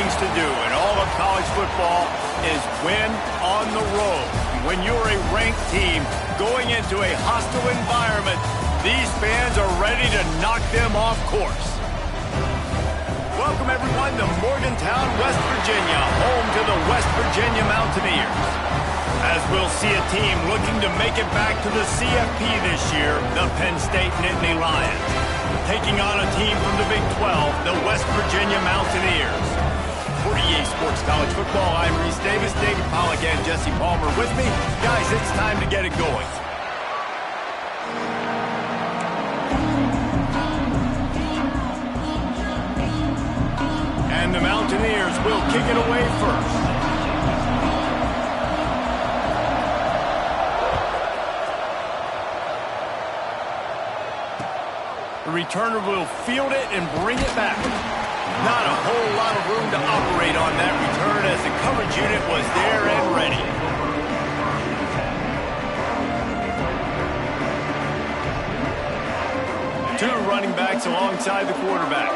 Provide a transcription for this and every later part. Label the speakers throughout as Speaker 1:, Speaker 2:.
Speaker 1: things to do in all of college football is win on the road. When you're a ranked team going into a hostile environment, these fans are ready to knock them off course. Welcome, everyone, to Morgantown, West Virginia, home to the West Virginia Mountaineers. As we'll see a team looking to make it back to the CFP this year, the Penn State Nittany Lions. Taking on a team from the Big 12, the West Virginia Mountaineers. For EA Sports College Football, I'm Reese Davis, David Pollack, and Jesse Palmer with me. Guys, it's time to get it going. And the Mountaineers will kick it away first. The returner will field it and bring it back. Not a whole lot of room to operate on that return as the coverage unit was there and ready. Two running backs alongside the quarterback.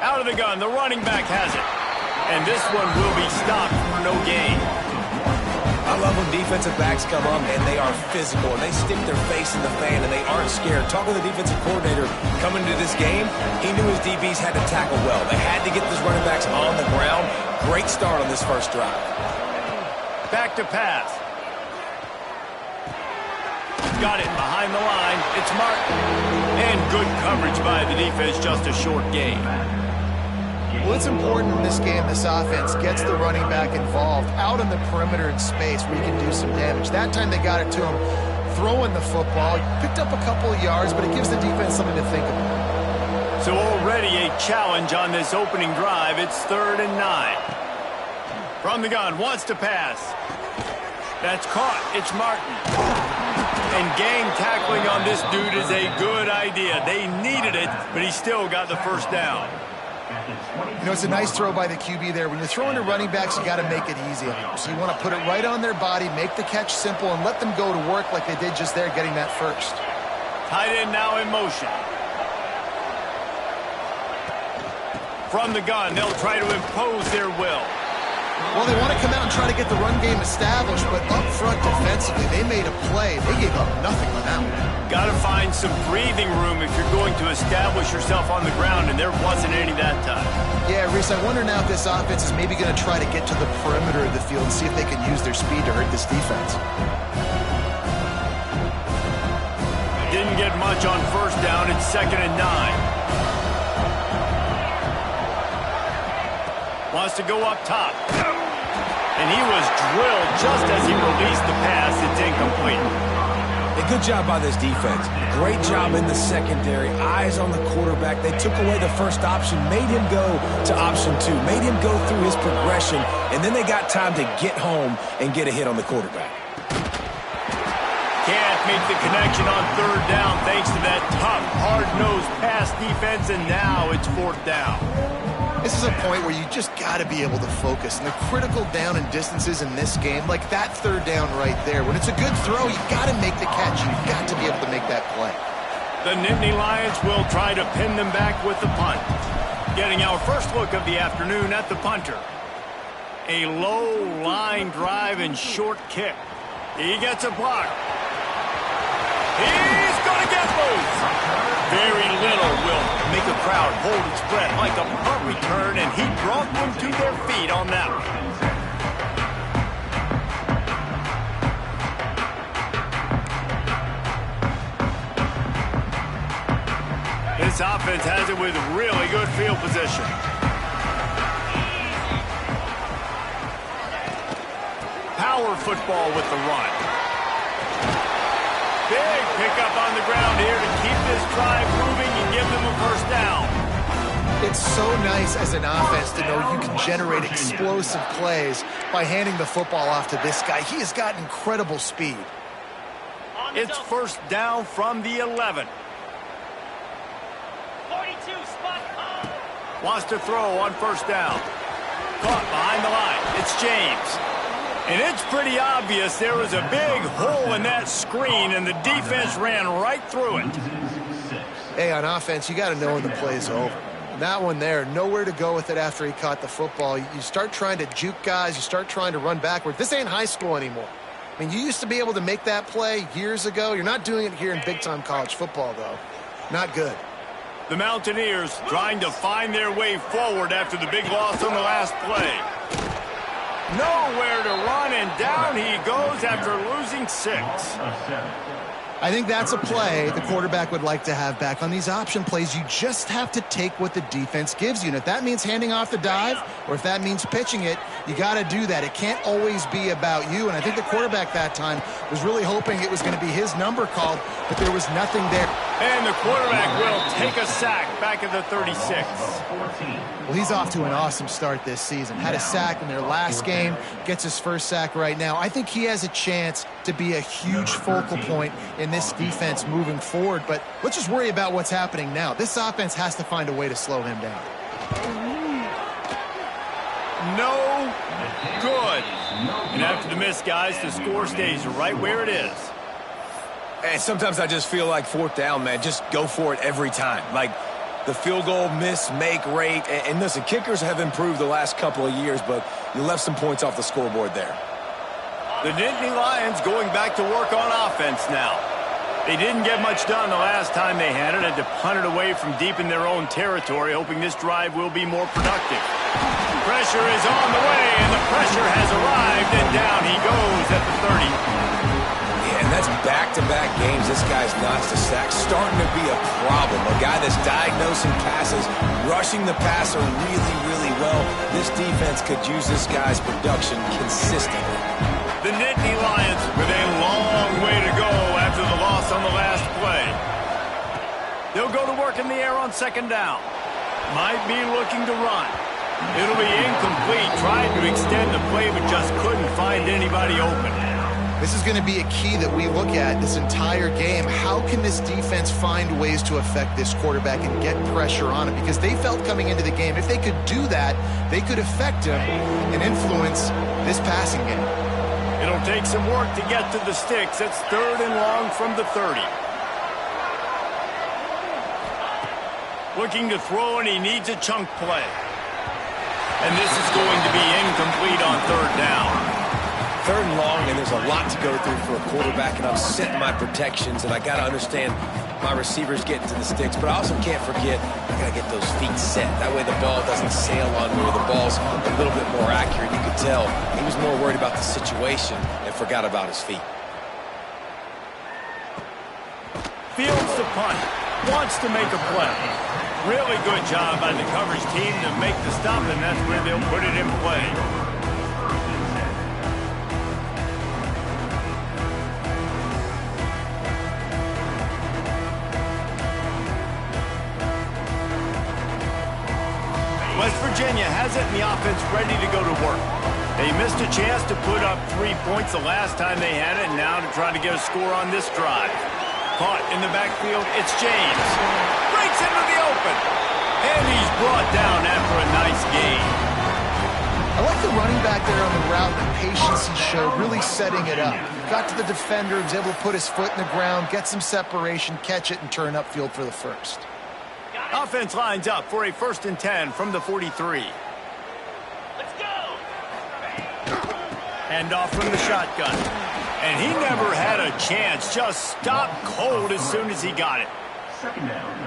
Speaker 1: Out of the gun, the running back has it. And this one will be stopped for no gain.
Speaker 2: I love when defensive backs come up and they are physical and they stick their face in the fan and they aren't scared. Talking to the defensive coordinator coming into this game, he knew his DBs had to tackle well. They had to get those running backs on the ground. Great start on this first drive.
Speaker 1: Back to pass. Got it behind the line. It's Martin. And good coverage by the defense, just a short gain.
Speaker 3: Well, it's important in this game this offense gets the running back involved out on the perimeter in space where you can do some damage. That time they got it to him throwing the football. Picked up a couple of yards, but it gives the defense something to think about.
Speaker 1: So already a challenge on this opening drive. It's 3rd and 9. From the gun, wants to pass. That's caught. It's Martin. And gang tackling on this dude is a good idea. They needed it, but he still got the first down.
Speaker 3: You know, it's a nice throw by the QB there. When you're throwing to running backs, you got to make it easy on them. So you want to put it right on their body, make the catch simple, and let them go to work like they did just there, getting that first.
Speaker 1: Tight end now in motion. From the gun, they'll try to impose their will.
Speaker 3: Well, they want to come out and try to get the run game established, but up front defensively, they made a play. They gave up nothing on that one.
Speaker 1: Got to find some breathing room if you're going to establish yourself on the ground, and there wasn't any that time.
Speaker 3: Yeah, Reese, I wonder now if this offense is maybe going to try to get to the perimeter of the field and see if they can use their speed to hurt this defense.
Speaker 1: Didn't get much on first down. It's 2nd and 9. Wants to go up top. And he was drilled just as he released the pass. It's incomplete.
Speaker 2: A good job by this defense. Great job in the secondary. Eyes on the quarterback. They took away the first option, made him go to option 2, made him go through his progression, and then they got time to get home and get a hit on the quarterback.
Speaker 1: Can't make the connection on 3rd down thanks to that tough, hard-nosed pass defense, and now it's 4th down.
Speaker 3: This is a point where you just got to be able to focus. And the critical down and distances in this game, like that 3rd down right there, when it's a good throw, you got to make the catch. You've got to be able to make that play.
Speaker 1: The Nittany Lions will try to pin them back with the punt. Getting our first look of the afternoon at the punter. A low line drive and short kick. He gets a block. He's going to get loose. Very little will make a crowd hold its breath like a punt return, and he brought them to their feet on that one. This offense has it with really good field position. Power football with the run. Big pickup on the ground here to keep this drive moving and give them a first down.
Speaker 3: It's so nice as an offense to know you can generate explosive plays by handing the football off to this guy. He has got incredible speed.
Speaker 1: It's first down from the 11.
Speaker 4: 42, spot on.
Speaker 1: Wants to throw on first down. Caught behind the line. It's James. And it's pretty obvious there was a big hole in that screen, and the defense ran right through it.
Speaker 3: Hey, on offense, you got to know when the play's over. And that one there, nowhere to go with it after he caught the football. You start trying to juke guys. You start trying to run backward. This ain't high school anymore. I mean, you used to be able to make that play years ago. You're not doing it here in big-time college football, though. Not good.
Speaker 1: The Mountaineers trying to find their way forward after the big loss on the last play. Nowhere to run, and down he goes after losing 6.
Speaker 3: I think that's a play the quarterback would like to have back. On these option plays, you just have to take what the defense gives you. And if that means handing off the dive or if that means pitching it, you got to do that. It can't always be about you. And I think the quarterback that time was really hoping it was going to be his number called, but there was nothing there.
Speaker 1: And the quarterback will take a sack back at the 36.
Speaker 3: Well, he's off to an awesome start this season. Had a sack in their last game, gets his first sack right now. I think he has a chance to be a huge focal point in this defense moving forward, but let's just worry about what's happening now. This offense has to find a way to slow him down.
Speaker 1: No good. And after the miss, guys, the score stays right where it is.
Speaker 2: And sometimes I just feel like 4th down, man. Just go for it every time. Like the field goal miss-make rate. And listen, kickers have improved the last couple of years, but you left some points off the scoreboard there.
Speaker 1: The Nittany Lions going back to work on offense now. They didn't get much done the last time they had it. Had to punt it away from deep in their own territory, hoping this drive will be more productive. Pressure is on the way, and the pressure has arrived, and down he goes at the 30.
Speaker 2: Yeah, and that's back-to-back games. This guy's notched a sack, starting to be a problem. A guy that's diagnosing passes, rushing the passer really, really well. This defense could use this guy's production consistently.
Speaker 1: The Nittany Lions with a long way to go after the loss on the last play. They'll go to work in the air on 2nd down. Might be looking to run. It'll be incomplete, trying to extend the play, but just couldn't find anybody open.
Speaker 3: This is going to be a key that we look at this entire game. How can this defense find ways to affect this quarterback and get pressure on him? Because they felt coming into the game, if they could do that, they could affect him and influence this passing game.
Speaker 1: It'll take some work to get to the sticks. It's 3rd and long from the 30. Looking to throw, and he needs a chunk play. And this is going to be incomplete on 3rd down.
Speaker 2: 3rd and long, and there's a lot to go through for a quarterback, and I'm setting my protections, and I got to understand my receivers getting to the sticks, but I also can't forget I got to get those feet set. That way the ball doesn't sail on me, or the ball's a little bit more accurate. You could tell he was more worried about the situation and forgot about his feet.
Speaker 1: Fields the punt. Wants to make a play. Really good job by the coverage team to make the stop, and that's where they'll put it in play. West Virginia has it, and the offense ready to go to work. They missed a chance to put up 3 points the last time they had it, and now to try to get a score on this drive. Caught in the backfield, it's James. Breaks into the open. And he's brought down after a nice gain.
Speaker 3: I like the running back there on the route, the patience he showed, really setting it up. Got to the defender, was able to put his foot in the ground, get some separation, catch it, and turn upfield for the first.
Speaker 1: Offense lines up for a 1st and 10 from the 43.
Speaker 4: Let's go!
Speaker 1: Hand off from the shotgun. And he never had a chance. Just stopped cold as soon as he got it.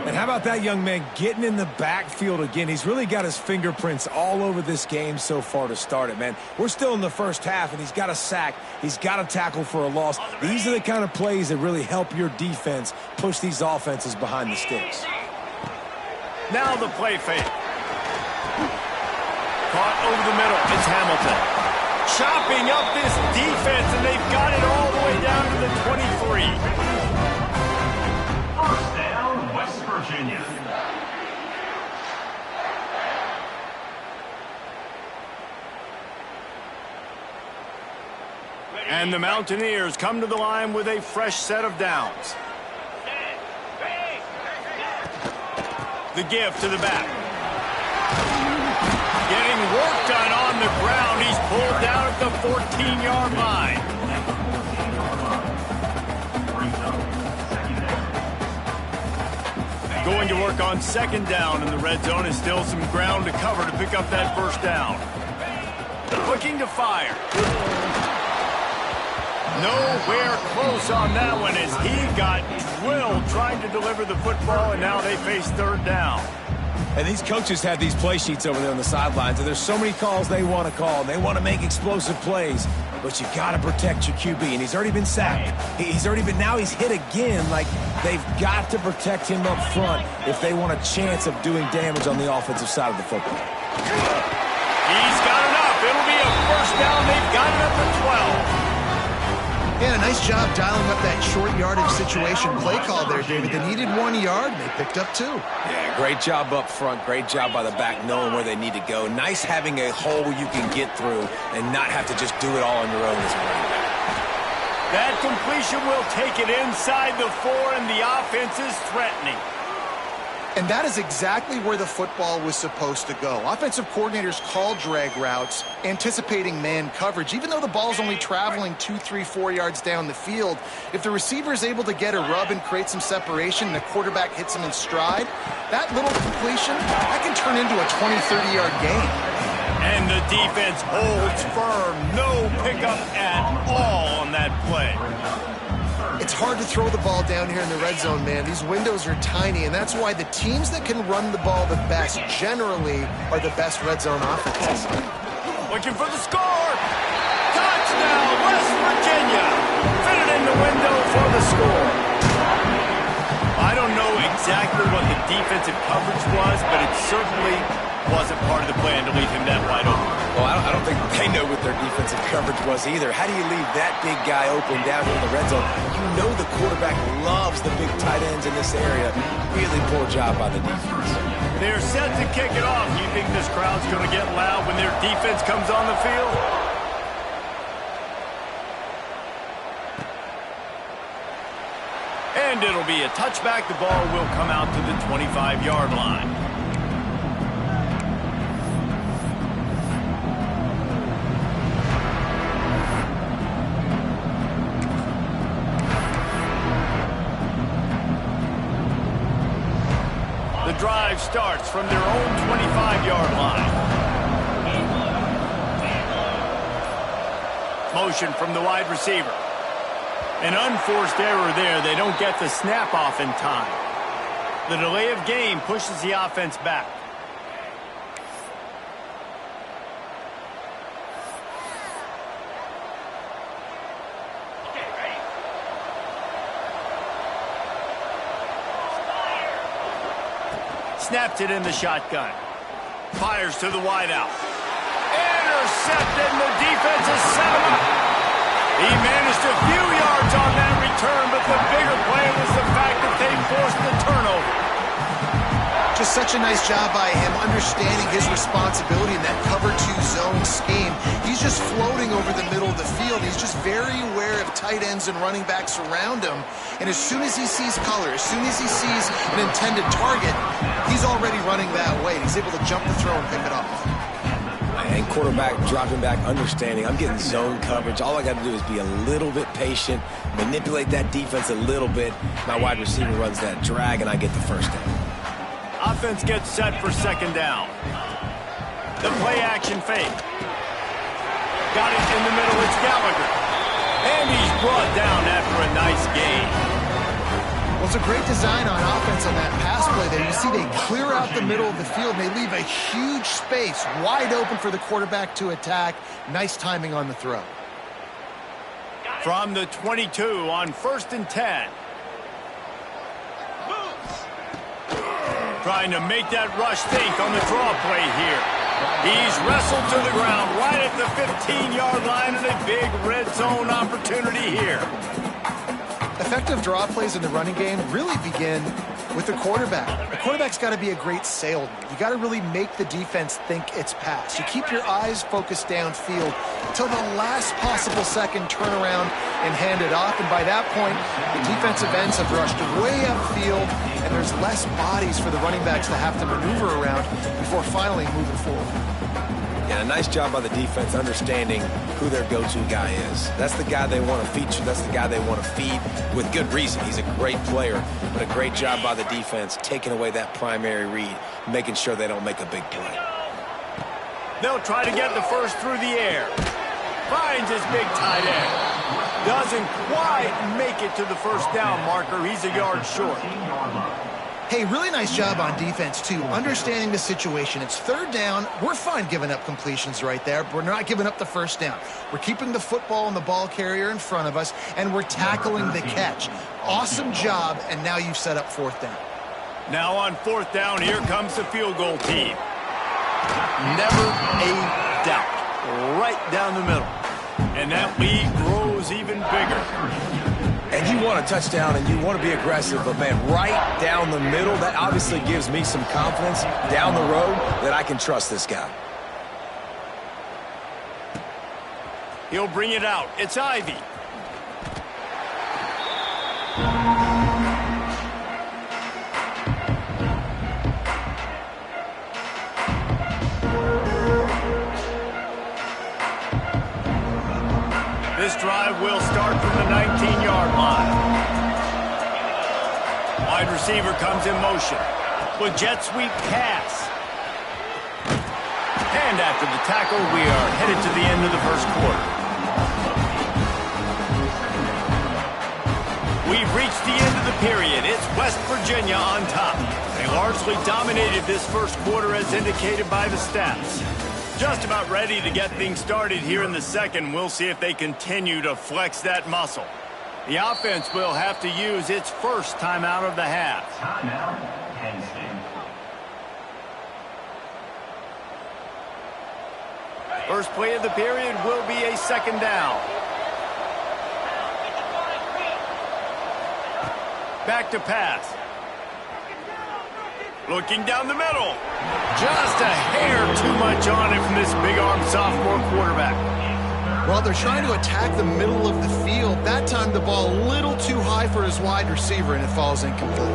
Speaker 2: And how about that young man getting in the backfield again? He's really got his fingerprints all over this game so far to start it, man. We're still in the first half, and he's got a sack. He's got a tackle for a loss. These are the kind of plays that really help your defense push these offenses behind the sticks.
Speaker 1: Now the play fake. Caught over the middle. It's Hamilton. Chopping up this defense, and they've got it all the way down to the 23.
Speaker 4: 1st down, West Virginia.
Speaker 1: And the Mountaineers come to the line with a fresh set of downs. The give to the back. Getting work done on the ground. He's pulled down at the 14-yard line. Going to work on second down in the red zone, and still some ground to cover to pick up that first down. Looking to fire. Nowhere close on that one as he got drilled trying to deliver the football, and now they face third down.
Speaker 2: And these coaches have these play sheets over there on the sidelines, and there's so many calls they want to call. They want to make explosive plays, but you got to protect your QB, and he's already been sacked. Now he's hit again. Like, they've got to protect him up front if they want a chance of doing damage on the offensive side of the football.
Speaker 1: He's got enough. It'll be a first down. They've got it up to 12.
Speaker 3: Yeah, a nice job dialing up that short yardage situation play call there, David. They needed 1 yard, and they picked up 2.
Speaker 2: Yeah, great job up front. Great job by the back knowing where they need to go. Nice having a hole you can get through and not have to just do it all on your own as a running back.
Speaker 1: That completion will take it inside the 4, and the offense is threatening.
Speaker 3: And that is exactly where the football was supposed to go. Offensive coordinators call drag routes, anticipating man coverage. Even though the ball's only traveling 2, 3, 4 yards down the field, if the receiver is able to get a rub and create some separation and the quarterback hits him in stride, that little completion, that can turn into a 20, 30-yard gain.
Speaker 1: And the defense holds firm. No pickup at all on that play.
Speaker 3: It's hard to throw the ball down here in the red zone, man. These windows are tiny, and that's why the teams that can run the ball the best generally are the best red zone offenses.
Speaker 1: Looking for the score. Touchdown, West Virginia. Fit it in the window for the score. I don't know exactly what the defensive coverage was, but it certainly wasn't part of the plan to leave him that wide open.
Speaker 2: Well, I don't think they know what their defensive coverage was either. How do you leave that big guy open down here in the red zone? You know the quarterback loves the big tight ends in this area. Really poor job by the defense.
Speaker 1: They're set to kick it off. You think this crowd's going to get loud when their defense comes on the field? And it'll be a touchback. The ball will come out to the 25-yard line. The drive starts from their own 25-yard line. Motion from the wide receiver. An unforced error there. They don't get the snap off in time. The delay of game pushes the offense back. Snaps it in the shotgun. Fires to the wideout. Intercepted, and the defense has set him up. He managed a few yards on that return, but the bigger play was the fact that they forced the turnover.
Speaker 3: Just such a nice job by him understanding his responsibility in that cover 2 zone scheme. He's just floating over the middle of the field. He's just very aware of tight ends and running backs around him. And as soon as he sees color, as soon as he sees an intended target, he's already running that way. He's able to jump the throw and pick it off.
Speaker 2: And quarterback dropping back, understanding I'm getting zone coverage. All I got to do is be a little bit patient, manipulate that defense a little bit. My wide receiver runs that drag, and I get the first down.
Speaker 1: Offense gets set for second down. The play action fake. Got it in the middle. It's Gallagher. And he's brought down after a nice gain.
Speaker 3: Well, it's a great design on offense on that pass play there. You see they clear out the middle of the field, and they leave a huge space wide open for the quarterback to attack. Nice timing on the throw.
Speaker 1: From the 22 on 1st and 10. Trying to make that rush think on the draw play here. He's wrestled to the ground right at the 15-yard line, and a big red zone opportunity here.
Speaker 3: Effective draw plays in the running game really begin with the quarterback. The quarterback's got to be a great salesman. You got to really make the defense think it's pass. You keep your eyes focused downfield until the last possible second, turn around and hand it off. And by that point, the defensive ends have rushed way upfield, and there's less bodies for the running backs to have to maneuver around before finally moving forward.
Speaker 2: Yeah, a nice job by the defense understanding who their go-to guy is. That's the guy they want to feature. That's the guy they want to feed with good reason. He's a great player, but a great job by the defense taking away that primary read, making sure they don't make a big play.
Speaker 1: They'll try to get the first through the air. Finds his big tight end. Doesn't quite make it to the first down marker. He's a yard short.
Speaker 3: Hey, really nice job on defense, too, understanding the situation. It's third down. We're fine giving up completions right there. We're not giving up the first down. We're keeping the football and the ball carrier in front of us, and we're tackling the catch. Awesome job, and now you've set up fourth down.
Speaker 1: Now on fourth down, here comes the field goal team. Never a doubt. Right down the middle. And that lead grows even bigger.
Speaker 2: And you want a touchdown and you want to be aggressive, but, man, right down the middle, that obviously gives me some confidence down the road that I can trust this guy.
Speaker 1: He'll bring it out. It's Ivy. This drive will start from the 19-yard line. Wide receiver comes in motion with jet sweep pass. And after the tackle, we are headed to the end of the first quarter. We've reached the end of the period. It's West Virginia on top. They largely dominated this first quarter as indicated by the stats. Just about ready to get things started here in the second. We'll see if they continue to flex that muscle. The offense will have to use its first timeout of the half.
Speaker 4: Timeout, Penn State.
Speaker 1: First play of the period will be a second down. Back to pass. Looking down the middle. Just a hair too much on it from this big-armed sophomore quarterback.
Speaker 3: Well, they're trying to attack the middle of the field. That time the ball a little too high for his wide receiver, and it falls incomplete.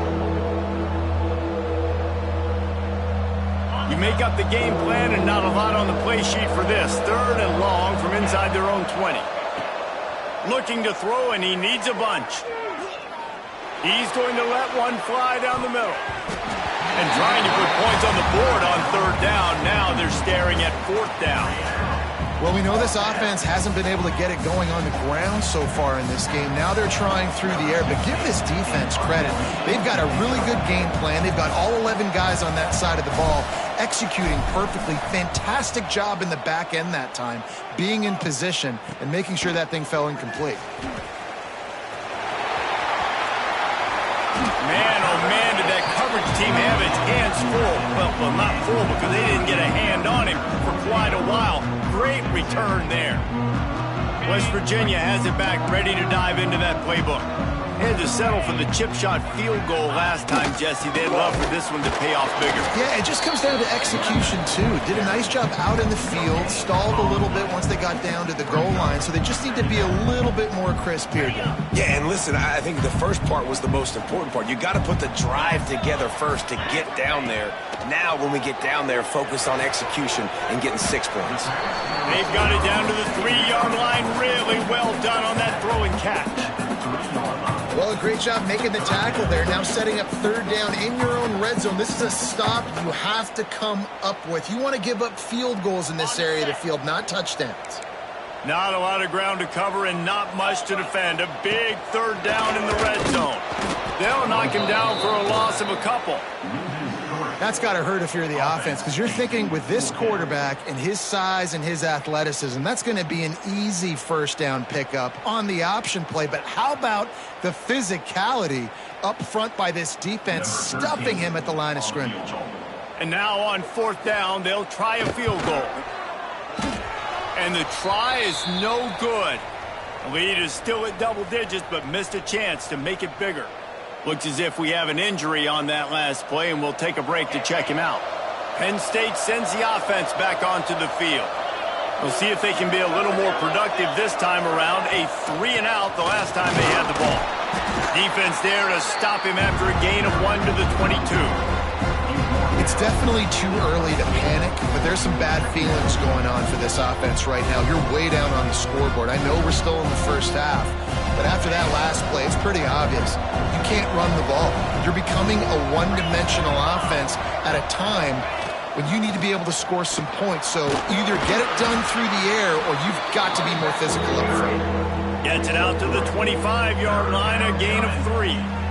Speaker 1: You make up the game plan and not a lot on the play sheet for this. Third and long from inside their own 20. Looking to throw, and he needs a bunch. He's going to let one fly down the middle. And trying to put points on the board on third down. Now they're staring at fourth down.
Speaker 3: Well, we know this offense hasn't been able to get it going on the ground so far in this game. Now they're trying through the air, but give this defense credit. They've got a really good game plan. They've got all 11 guys on that side of the ball executing perfectly. Fantastic job in the back end that time, being in position and making sure that thing fell incomplete.
Speaker 1: Man, oh man, did that coverage team have its hands full. Well, not full because they didn't get a hand on him for quite a while. Great return there. West Virginia has it back, ready to dive into that playbook. Had to settle for the chip shot field goal last time, Jesse. They'd love for this one to pay off bigger.
Speaker 3: Yeah, it just comes down to execution, too. Did a nice job out in the field, stalled a little bit once they got down to the goal line, so they just need to be a little bit more crisp here.
Speaker 2: Yeah, and listen, I think the first part was the most important part. You got to put the drive together first to get down there. Now, when we get down there, focus on execution and getting 6 points.
Speaker 1: They've got it down to the 3-yard line. Really well done on that throw and catch.
Speaker 3: Well, a great job making the tackle there. Now setting up third down in your own red zone. This is a stop you have to come up with. You want to give up field goals in this area of the field, not touchdowns.
Speaker 1: Not a lot of ground to cover and not much to defend. A big third down in the red zone. They'll knock him down for a loss of a couple.
Speaker 3: That's got to hurt if you're the offense, because you're thinking with this quarterback and his size and his athleticism, that's going to be an easy first down pickup on the option play. But how about the physicality up front by this defense, stuffing him at the line of scrimmage?
Speaker 1: And now on fourth down, they'll try a field goal. And the try is no good. The lead is still at double digits, but missed a chance to make it bigger. Looks as if we have an injury on that last play, and we'll take a break to check him out. Penn State sends the offense back onto the field. We'll see if they can be a little more productive this time around. A 3-and-out the last time they had the ball. Defense there to stop him after a gain of 1 to the 22.
Speaker 3: It's definitely too early to panic, but there's some bad feelings going on for this offense right now. You're way down on the scoreboard. I know we're still in the first half, but after that last play, it's pretty obvious. You can't run the ball. You're becoming a one-dimensional offense at a time when you need to be able to score some points. So either get it done through the air or you've got to be more physical up front.
Speaker 1: Gets it out to the 25-yard line, a gain of 3.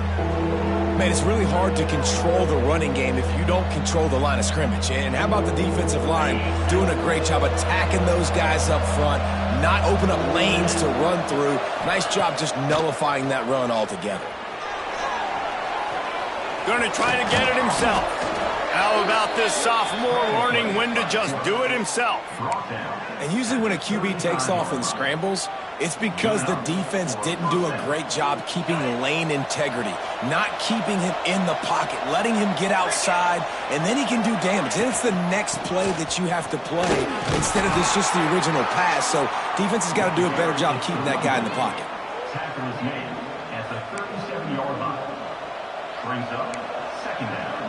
Speaker 2: Man, it's really hard to control the running game if you don't control the line of scrimmage. And how about the defensive line doing a great job attacking those guys up front, not open up lanes to run through. Nice job just nullifying that run altogether.
Speaker 1: Going to try to get it himself. How about this sophomore learning when to just do it himself?
Speaker 2: And usually when a QB takes off and scrambles, it's because the defense didn't do a great job keeping lane integrity, not keeping him in the pocket, letting him get outside, and then he can do damage. Then it's the next play that you have to play instead of this just the original pass. So defense has got to do a better job keeping that guy in the pocket.
Speaker 4: Tackle is made at the 37-yard line. Brings up second down.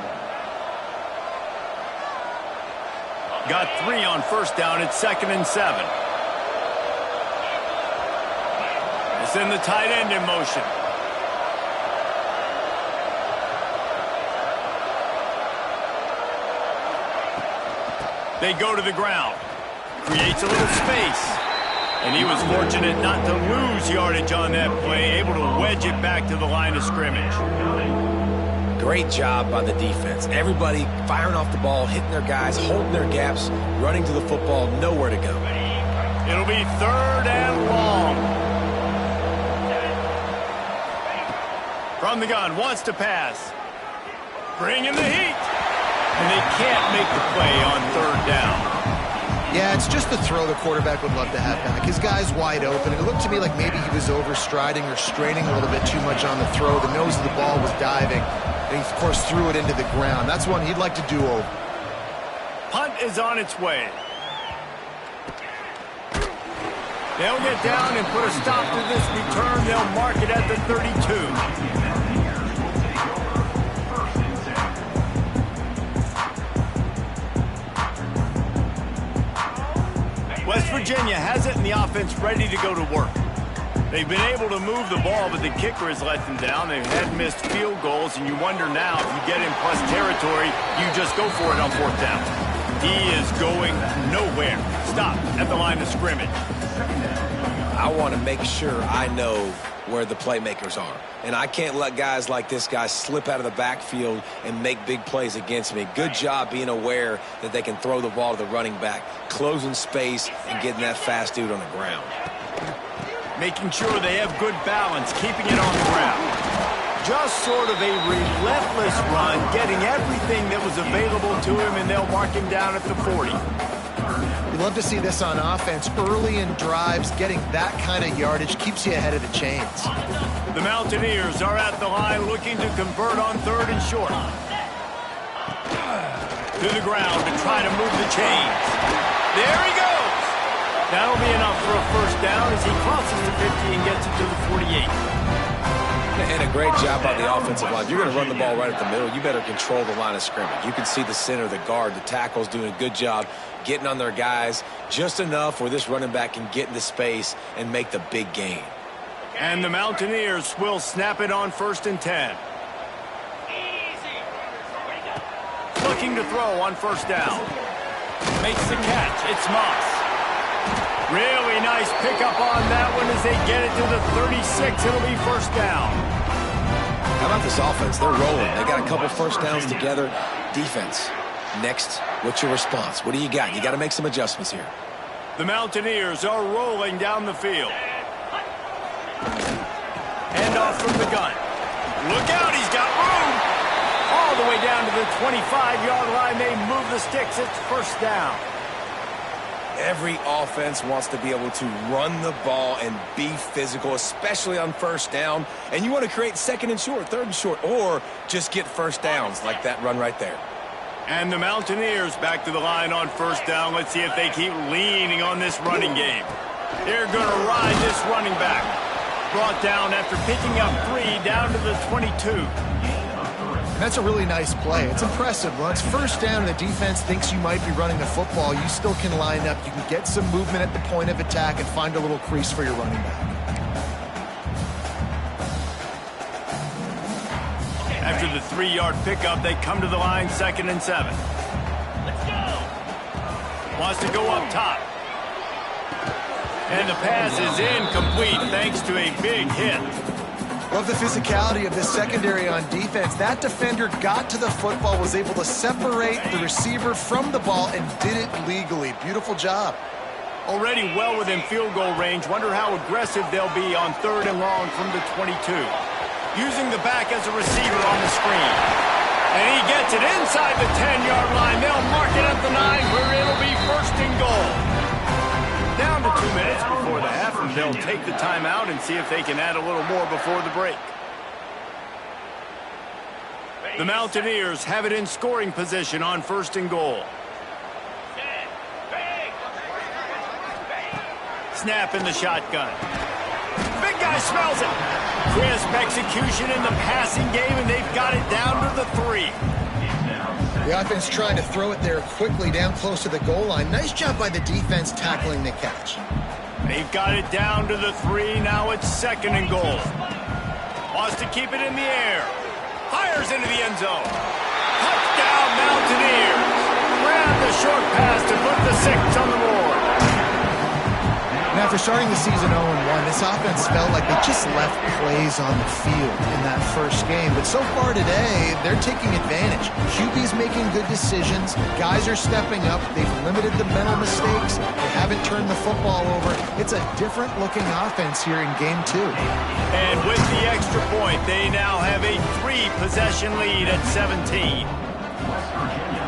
Speaker 1: Got 3 on first down. It's 2nd and 7. It's in the tight end in motion. They go to the ground. Creates a little space. And he was fortunate not to lose yardage on that play, able to wedge it back to the line of scrimmage.
Speaker 2: Great job by the defense. Everybody firing off the ball, hitting their guys, holding their gaps, running to the football, nowhere to go.
Speaker 1: It'll be 3rd and long. From the gun, wants to pass. Bring in the heat. And they can't make the play on 3rd down.
Speaker 3: Yeah, it's just the throw the quarterback would love to have back. His guy's wide open. It looked to me like maybe he was overstriding or straining a little bit too much on the throw. The nose of the ball was diving. And he, of course, threw it into the ground. That's one he'd like to do over.
Speaker 1: Punt is on its way. They'll get down and put a stop to this return. They'll mark it at the 32. West Virginia has it and the offense ready to go to work. They've been able to move the ball, but the kicker has let them down. They've had missed field goals, and you wonder now if you get in plus territory, you just go for it on 4th down. He is going nowhere. Stop at the line of scrimmage.
Speaker 2: I want to make sure I know where the playmakers are. And I can't let guys like this guy slip out of the backfield and make big plays against me. Good job being aware that they can throw the ball to the running back, closing space and getting that fast dude on the ground.
Speaker 1: Making sure they have good balance, keeping it on the ground. Just sort of a relentless run, getting everything that was available to him, and they'll mark him down at the 40.
Speaker 3: You love to see this on offense. Early in drives, getting that kind of yardage keeps you ahead of the chains.
Speaker 1: The Mountaineers are at the line looking to convert on 3rd and short. To the ground to try to move the chains. There he goes. That'll be enough for a 1st down as he crosses the 50 and gets it to the 48.
Speaker 2: And a great job by the offensive line. If you're going to run the ball right at the middle, you better control the line of scrimmage. You can see the center, the guard, the tackles doing a good job getting on their guys just enough where this running back can get into space and make the big gain.
Speaker 1: And the Mountaineers will snap it on 1st and 10. Looking to throw on 1st down. Makes the catch. It's Moss. Really nice pickup on that one as they get it to the 36. It'll be 1st down.
Speaker 2: How about this offense? They're rolling. They got a couple 1st downs together. Defense. Next, what's your response? What do you got? You got to make some adjustments here.
Speaker 1: The Mountaineers are rolling down the field. Hand off from the gun. Look out, he's got room. All the way down to the 25-yard line. They move the sticks. It's 1st down.
Speaker 2: Every offense wants to be able to run the ball and be physical, especially on 1st down. And you want to create 2nd and short, 3rd and short, or just get 1st downs like that run right there.
Speaker 1: And the Mountaineers back to the line on 1st down. Let's see if they keep leaning on this running game. They're going to ride this running back. Brought down after picking up 3 down to the 22.
Speaker 3: And that's a really nice play. It's impressive. Well, it's first down and the defense thinks you might be running the football. You still can line up. You can get some movement at the point of attack and find a little crease for your running back.
Speaker 1: After the 3-yard pickup, they come to the line, 2nd and 7. Let's go. Wants to go up top. And the pass is incomplete thanks to a big hit.
Speaker 3: Love the physicality of this secondary on defense. That defender got to the football, was able to separate the receiver from the ball, and did it legally. Beautiful job.
Speaker 1: Already well within field goal range. Wonder how aggressive they'll be on 3rd and long from the 22. Using the back as a receiver on the screen. And he gets it inside the 10-yard line. They'll mark it at the 9 where it'll be 1st and goal. Down to 2 minutes before the half, and they'll take the timeout and see if they can add a little more before the break. The Mountaineers have it in scoring position on 1st and goal. Snap in the shotgun. Big guy smells it. Crisp execution in the passing game, and they've got it down to the 3.
Speaker 3: The offense trying to throw it there quickly down close to the goal line. Nice job by the defense tackling the catch.
Speaker 1: They've got it down to the 3. Now it's 2nd and goal. Wants to keep it in the air. Fires into the end zone. Touchdown, Mountaineers. Grab the short pass to put the 6 on the board.
Speaker 3: And after starting the season 0-1, this offense felt like they just left plays on the field in that first game. But so far today, they're taking advantage. QB's making good decisions. Guys are stepping up. They've limited the mental mistakes. They haven't turned the football over. It's a different-looking offense here in Game 2.
Speaker 1: And with the extra point, they now have a 3-possession lead at 17.
Speaker 4: West Virginia,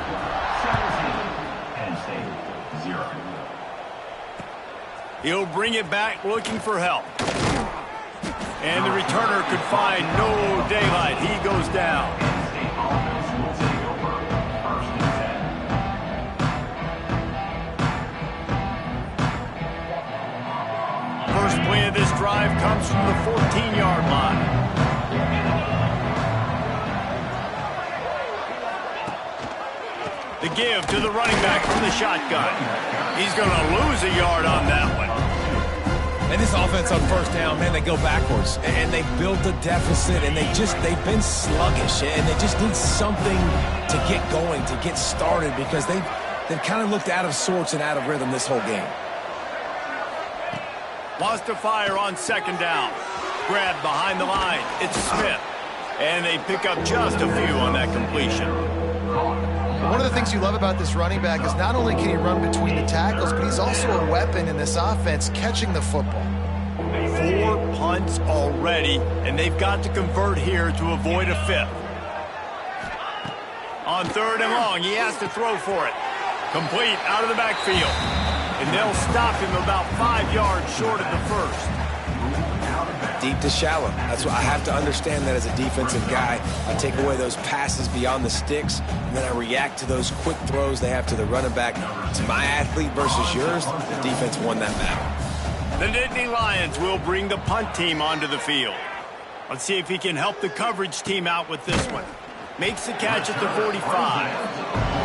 Speaker 4: 17. Penn State, 0.
Speaker 1: He'll bring it back looking for help. And the returner could find no daylight. He goes down. First play of this drive comes from the 14-yard line. The give to the running back from the shotgun. He's going to lose a yard on that one.
Speaker 2: And this offense on 1st down, man, they go backwards. And they built a deficit, and they've been sluggish. And they just need something to get going, to get started, because they've kind of looked out of sorts and out of rhythm this whole game.
Speaker 1: Wants to fire on 2nd down. Grabbed behind the line. It's Smith. And they pick up just a few on that completion.
Speaker 3: One of the things you love about this running back is not only can he run between the tackles, but he's also a weapon in this offense catching the football.
Speaker 1: 4 punts already, and they've got to convert here to avoid a 5th. On 3rd and long, he has to throw for it. Complete out of the backfield. And they'll stop him about 5 yards short of the 1st.
Speaker 2: Deep to shallow. That's what I have to understand, that as a defensive guy. I take away those passes beyond the sticks, and then I react to those quick throws they have to the running back. To my athlete versus yours, the defense won that battle.
Speaker 1: The Nittany Lions will bring the punt team onto the field. Let's see if he can help the coverage team out with this one. Makes the catch at the 45.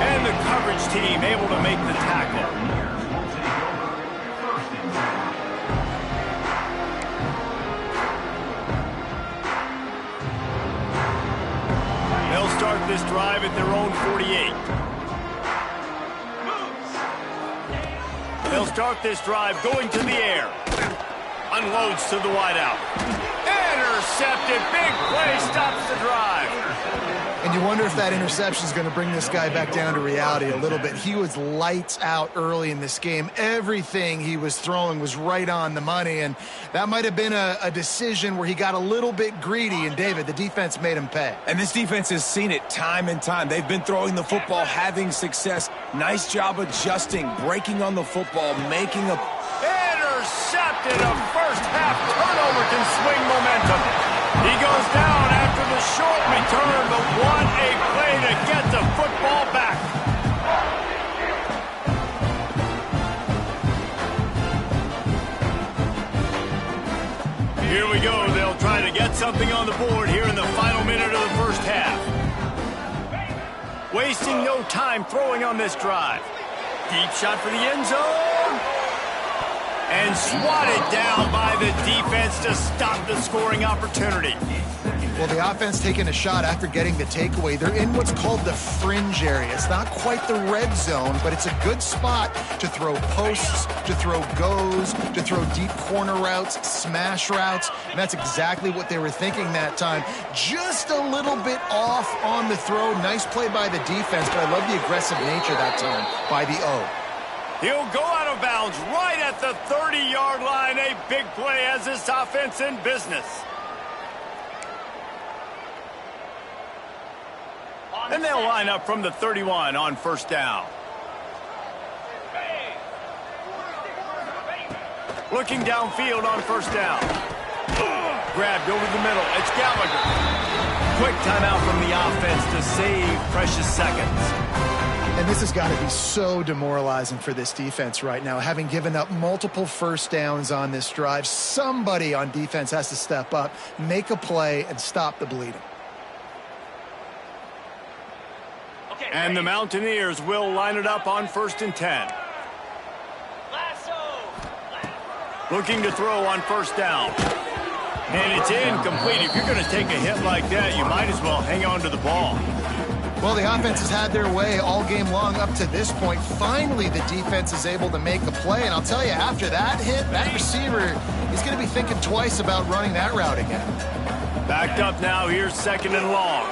Speaker 1: And the coverage team able to make the tackle. They'll start this drive at their own 48. They'll start this drive going to the air. Unloads to the wideout. Intercepted. Big play stops the drive.
Speaker 3: And you wonder if that interception is going to bring this guy back down to reality a little bit. He was lights out early in this game. Everything he was throwing was right on the money, and that might have been a decision where he got a little bit greedy, and David, the defense made him pay.
Speaker 2: And this defense has seen it time and time. They've been throwing the football, having success. Nice job adjusting, breaking on the football, making a...
Speaker 1: Intercepted. A first-half turnover can swing momentum. He goes down after the short return, but what a play to get the football back. Here we go. They'll try to get something on the board here in the final minute of the first half. Wasting no time throwing on this drive. Deep shot for the end zone. And swatted down by the defense to stop the scoring opportunity.
Speaker 3: Well, the offense taking a shot after getting the takeaway. They're in what's called the fringe area. It's not quite the red zone, but it's a good spot to throw posts, to throw goes, to throw deep corner routes, smash routes, and that's exactly what they were thinking that time. Just a little bit off on the throw. Nice play by the defense, but I love the aggressive nature that time by the O.
Speaker 1: He'll go out of bounds right at the 30-yard line. A big play has this offense in business. And they'll line up from the 31 on first down. Looking downfield on first down. Grabbed over the middle. It's Gallagher. Quick timeout from the offense to save precious seconds.
Speaker 3: And this has got to be so demoralizing for this defense right now. Having given up multiple first downs on this drive, somebody on defense has to step up, make a play, and stop the bleeding.
Speaker 1: And the Mountaineers will line it up on 1st and 10. Looking to throw on first down. And it's incomplete. If you're going to take a hit like that, you might as well hang on to the ball.
Speaker 3: Well, the offense has had their way all game long up to this point. Finally, the defense is able to make a play. And I'll tell you, after that hit, that receiver, he's going to be thinking twice about running that route again.
Speaker 1: Backed up now. Here's 2nd and long.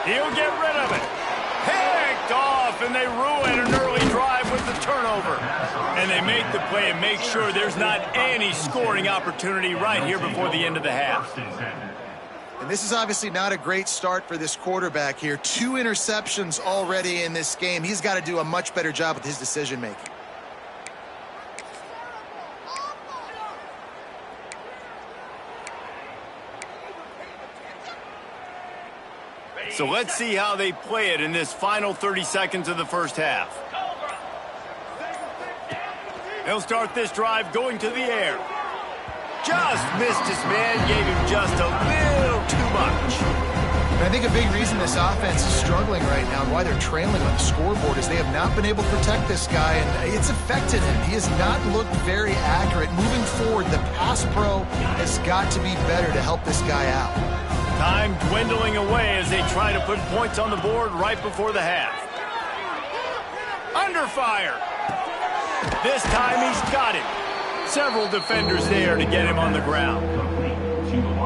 Speaker 1: He'll get rid of it. Picked off, and they ruin an early drive with the turnover. And they make the play and make sure there's not any scoring opportunity right here before the end of the half.
Speaker 3: And this is obviously not a great start for this quarterback here. 2 interceptions already in this game. He's got to do a much better job with his decision-making.
Speaker 1: So let's see how they play it in this final 30 seconds of the first half. They'll start this drive going to the air. Just missed his man, gave him just a little too much.
Speaker 3: And I think a big reason this offense is struggling right now and why they're trailing on the scoreboard is they have not been able to protect this guy, and it's affected him. He has not looked very accurate. Moving forward, the pass pro has got to be better to help this guy out.
Speaker 1: Time dwindling away as they try to put points on the board right before the half. Under fire. This time he's got it. Several defenders there to get him on the ground.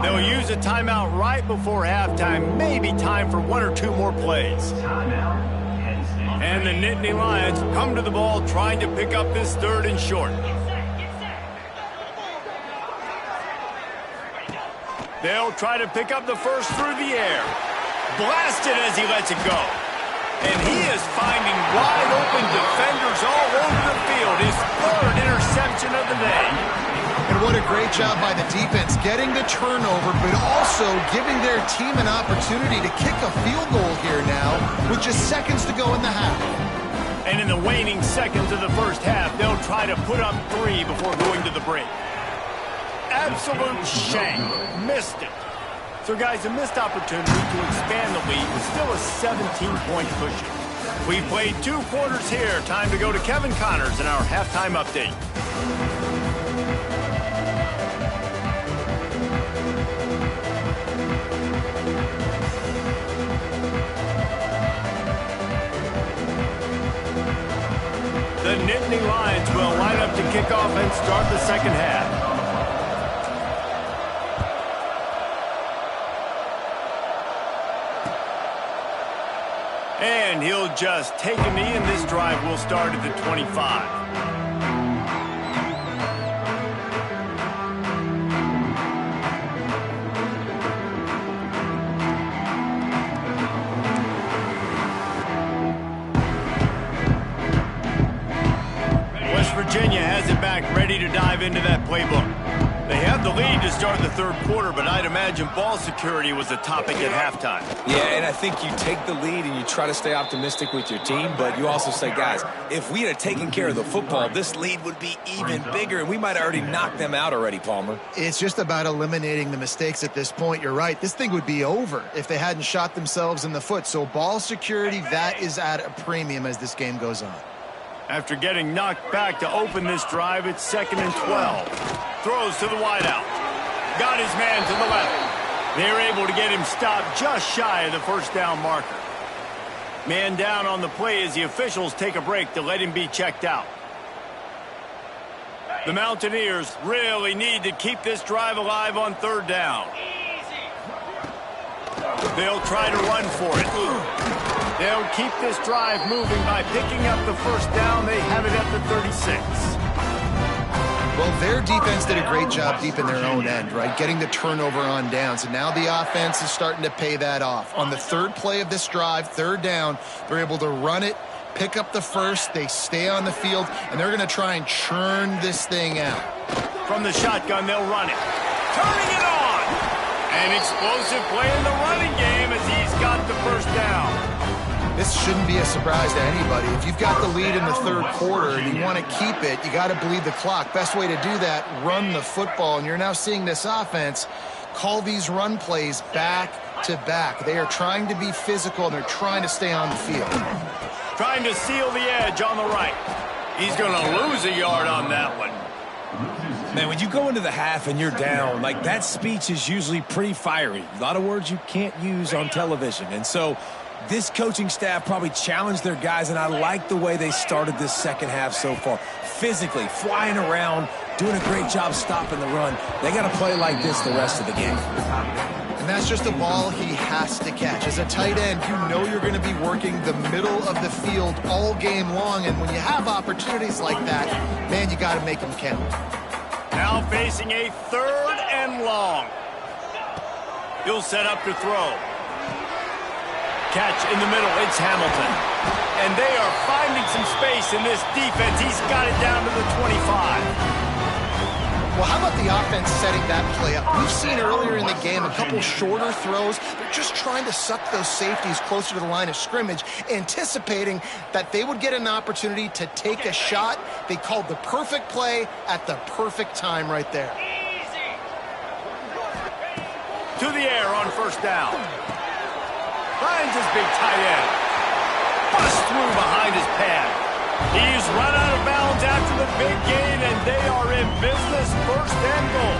Speaker 1: They'll use a timeout right before halftime. Maybe time for 1 or 2 more plays. And the Nittany Lions come to the ball trying to pick up this 3rd and short. They'll try to pick up the first through the air. Blasted as he lets it go. And he is finding wide open defenders all over the field. His 3rd interception of the day.
Speaker 3: And what a great job by the defense getting the turnover, but also giving their team an opportunity to kick a field goal here now with just seconds to go in the half.
Speaker 1: And in the waning seconds of the first half, they'll try to put up 3 before going to the break. Absolute shank. Missed it. So, guys, a missed opportunity to expand the lead with still a 17-point cushion. We played 2 quarters here. Time to go to Kevin Connors in our halftime update. The Nittany Lions will line up to kick off and start the second half. And he'll just take a knee, and this drive will start at the 25. West Virginia has it back, ready to dive into that playbook. They had the lead to start the third quarter, but I'd imagine ball security was a topic at halftime.
Speaker 2: Yeah, and I think you take the lead and you try to stay optimistic with your team, but you also say, guys, if we had taken care of the football, this lead would be even bigger, and we might have already knocked them out already, Palmer.
Speaker 3: It's just about eliminating the mistakes at this point. You're right. This thing would be over if they hadn't shot themselves in the foot. So ball security, that is at a premium as this game goes on.
Speaker 1: After getting knocked back to open this drive, it's 2nd and 12. Throws to the wideout. Got his man to the left. They're able to get him stopped just shy of the first down marker. Man down on the play as the officials take a break to let him be checked out. The Mountaineers really need to keep this drive alive on 3rd down. They'll try to run for it. They'll keep this drive moving by picking up the first down. They have it at the 36.
Speaker 3: Well, their defense did a great job deep in their own end, right? Getting the turnover on downs. And now the offense is starting to pay that off. On the 3rd play of this drive, 3rd down, they're able to run it, pick up the first, they stay on the field, and they're going to try and churn this thing out.
Speaker 1: From the shotgun, they'll run it. Turning it on! An explosive play in the running game as he's got the first down.
Speaker 3: This shouldn't be a surprise to anybody. If you've got the lead in the 3rd quarter and you want to keep it, you got to bleed the clock. Best way to do that, run the football. And you're now seeing this offense call these run plays back to back. They are trying to be physical, and they're trying to stay on the field.
Speaker 1: Trying to seal the edge on the right. He's going to lose a yard on that one.
Speaker 2: Man, when you go into the half and you're down, like, that speech is usually pretty fiery. A lot of words you can't use on television. And so this coaching staff probably challenged their guys, and I like the way they started this second half so far. Physically, flying around, doing a great job stopping the run. They got to play like this the rest of the game.
Speaker 3: And that's just a ball he has to catch. As a tight end, you know you're going to be working the middle of the field all game long, and when you have opportunities like that, man, you got to make them count.
Speaker 1: Now facing a 3rd and long. He'll set up to throw. Catch in the middle, it's Hamilton. And they are finding some space in this defense. He's got it down to the 25.
Speaker 3: Well, how about the offense setting that play up? We've seen earlier in the game a couple shorter throws. They're just trying to suck those safeties closer to the line of scrimmage, anticipating that they would get an opportunity to take a shot. They called the perfect play at the perfect time right there.
Speaker 1: To the air on 1st down. Finds his big tight end. Busts through behind his pad. He's run out of bounds after the big gain, and they are in business. 1st and goal.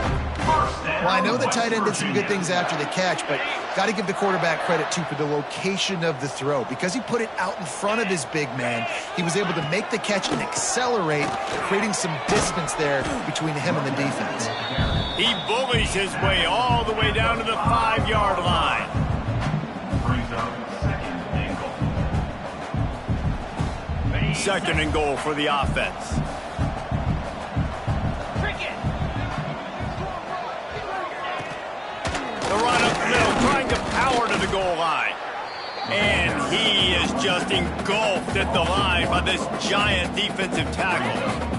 Speaker 3: Well, I know the tight end did some good things after the catch, but got to give the quarterback credit, too, for the location of the throw. Because he put it out in front of his big man, he was able to make the catch and accelerate, creating some distance there between him and the defense.
Speaker 1: He bullies his way all the way down to the 5-yard line. 2nd and goal for the offense. The run up the middle, trying to power to the goal line. And he is just engulfed at the line by this giant defensive tackle.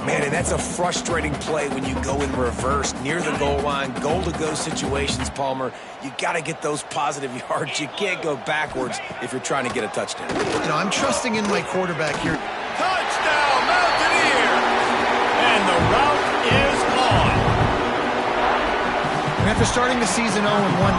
Speaker 2: Man, and that's a frustrating play when you go in reverse near the goal line, goal-to-go situations, Palmer. You got to get those positive yards. You can't go backwards if you're trying to get a touchdown.
Speaker 3: You know, I'm trusting in my quarterback here.
Speaker 1: Touchdown, Mountaineers! And the route is on.
Speaker 3: And after starting the season 0-1,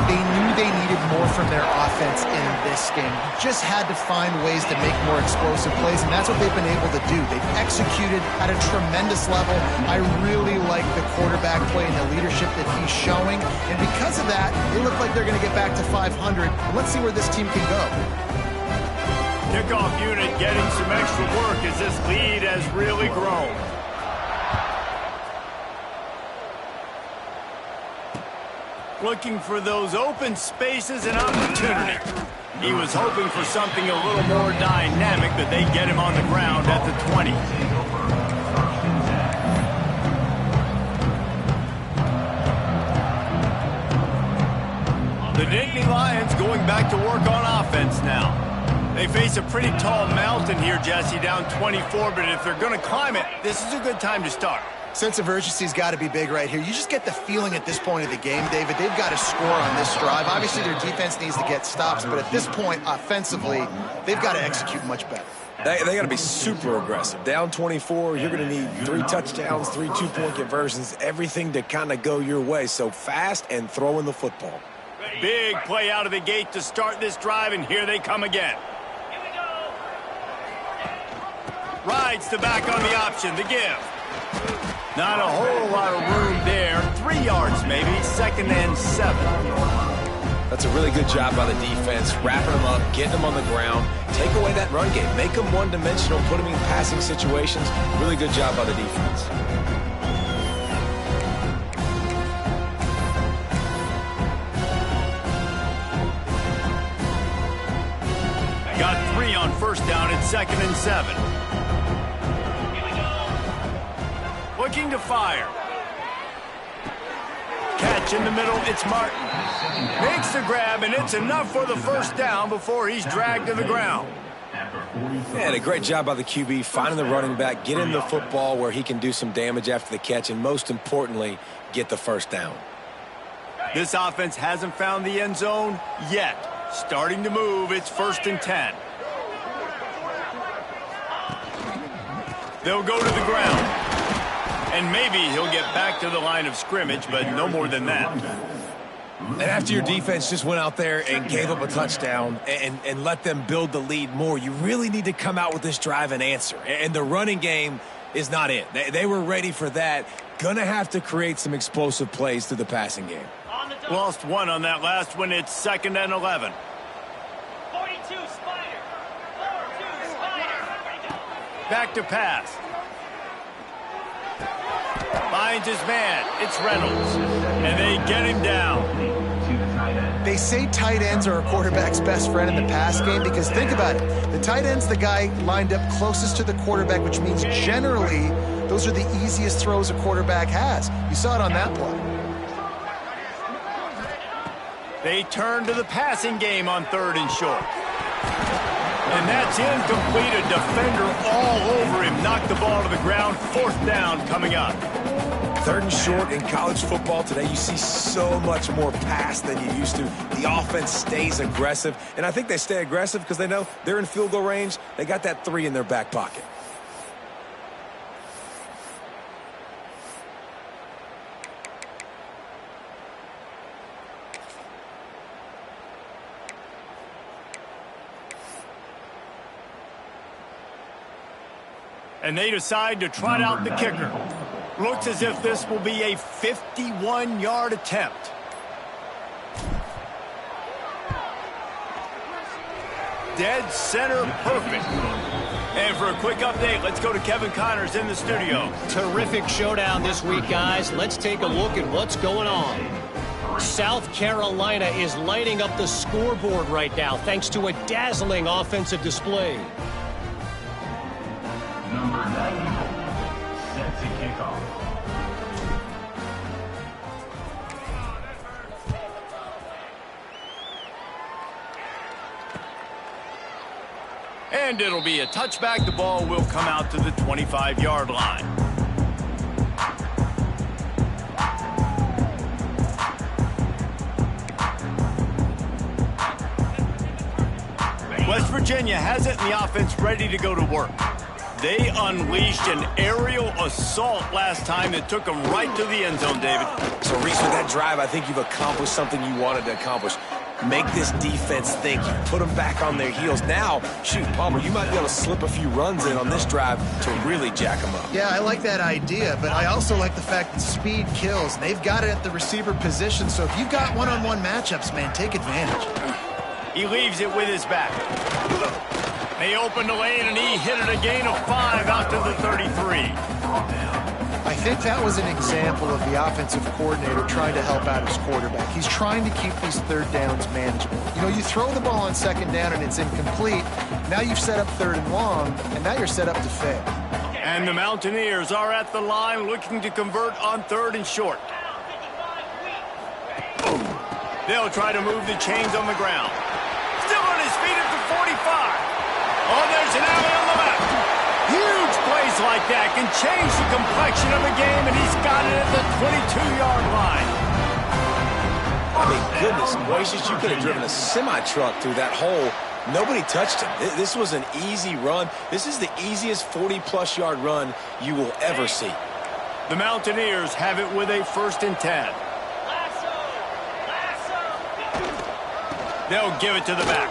Speaker 3: they knew they needed more from their offense in this game. You just had to find ways to make more explosive plays, and that's what they've been able to do. They've executed at a tremendous level. I really like the quarterback play and the leadership that he's showing. And because of that, they look like they're going to get back to 500. And let's see where this team can go.
Speaker 1: Kickoff unit getting some extra work as this lead has really grown. Looking for those open spaces and opportunity. He was hoping for something a little more dynamic, but they get him on the ground at the 20. The Nittany Lions going back to work on offense now. They face a pretty tall mountain here, Jesse, down 24, but if they're going to climb it, this is a good time to start.
Speaker 3: Sense of urgency's got to be big right here. You just get the feeling at this point of the game, David, they've got to score on this drive. Obviously, their defense needs to get stops, but at this point, offensively, they've got to execute much better.
Speaker 2: They got to be super aggressive. Down 24, you're going to need 3 touchdowns, 3 two-point conversions, everything to kind of go your way. So fast and throwing the football.
Speaker 1: Big play out of the gate to start this drive, and here they come again. Rides to back on the option, the give. Not a whole lot of room there. 3 yards maybe, 2nd and 7.
Speaker 2: That's a really good job by the defense, wrapping them up, getting them on the ground, take away that run game, make them one-dimensional, put them in passing situations. Really good job by the defense.
Speaker 1: Got 3 on 1st down and 2nd and 7. Looking to fire. Catch in the middle, it's Martin. Makes the grab, and it's enough for the 1st down before he's dragged to the ground.
Speaker 2: And a great job by the QB, finding the running back, getting the football where he can do some damage after the catch, and most importantly, get the 1st down.
Speaker 1: This offense hasn't found the end zone yet. Starting to move, it's 1st and 10. They'll go to the ground. And maybe he'll get back to the line of scrimmage, but no more than that.
Speaker 2: And after your defense just went out there and gave up a touchdown and let them build the lead more, you really need to come out with this drive and answer. And the running game is not it. They were ready for that. Gonna have to create some explosive plays through the passing game.
Speaker 1: Lost 1 on that last one. It's 2nd and 11.
Speaker 5: 42 Spider. 4-2 Spider.
Speaker 1: Back to pass. Finds his man. It's Reynolds. And they get him down.
Speaker 3: They say tight ends are a quarterback's best friend in the pass game because think about it. The tight end's the guy lined up closest to the quarterback, which means generally those are the easiest throws a quarterback has. You saw it on that play.
Speaker 1: They turn to the passing game on 3rd and short. And that's incomplete. A defender all over him. Knocked the ball to the ground. 4th down coming up.
Speaker 2: 3rd and short in college football today, you see so much more pass than you used to. The offense stays aggressive, and I think they stay aggressive because they know they're in field goal range. They got that 3 in their back pocket.
Speaker 1: And they decide to trot out the kicker. Looks as if this will be a 51-yard attempt. Dead center perfect. And for a quick update, let's go to Kevin Connors in the studio.
Speaker 6: Terrific showdown this week, guys. Let's take a look at what's going on. South Carolina is lighting up the scoreboard right now thanks to a dazzling offensive display.
Speaker 4: Number 94 set to kick off.
Speaker 1: And it'll be a touchback. The ball will come out to the 25-yard line. West Virginia has it, and the offense ready to go to work. They unleashed an aerial assault last time that took them right to the end zone, David.
Speaker 2: So, Reese, with that drive, I think you've accomplished something you wanted to accomplish. Make this defense think. You put them back on their heels. Now, shoot, Palmer, you might be able to slip a few runs in on this drive to really jack them up.
Speaker 3: Yeah, I like that idea, but I also like the fact that speed kills. They've got it at the receiver position, so if you've got one-on-one matchups, man, take advantage.
Speaker 1: He leaves it with his back. They opened the lane, and he hit it a gain of 5 out to the 33.
Speaker 3: I think that was an example of the offensive coordinator trying to help out his quarterback. He's trying to keep these 3rd downs manageable. You know, you throw the ball on 2nd down and it's incomplete. Now you've set up 3rd and long, and now you're set up to fail.
Speaker 1: And the Mountaineers are at the line looking to convert on 3rd and short. They'll try to move the chains on the ground. Still on his feet at the 45. Oh, there's an alley on the left. Huge plays like that can change the complexion of a game, and he's got it at the 22-yard line.
Speaker 2: I mean, goodness gracious, you could have driven a semi-truck through that hole. Nobody touched him. This was an easy run. This is the easiest 40-plus yard run you will ever see.
Speaker 1: The Mountaineers have it with a 1st and 10. They'll give it to the back.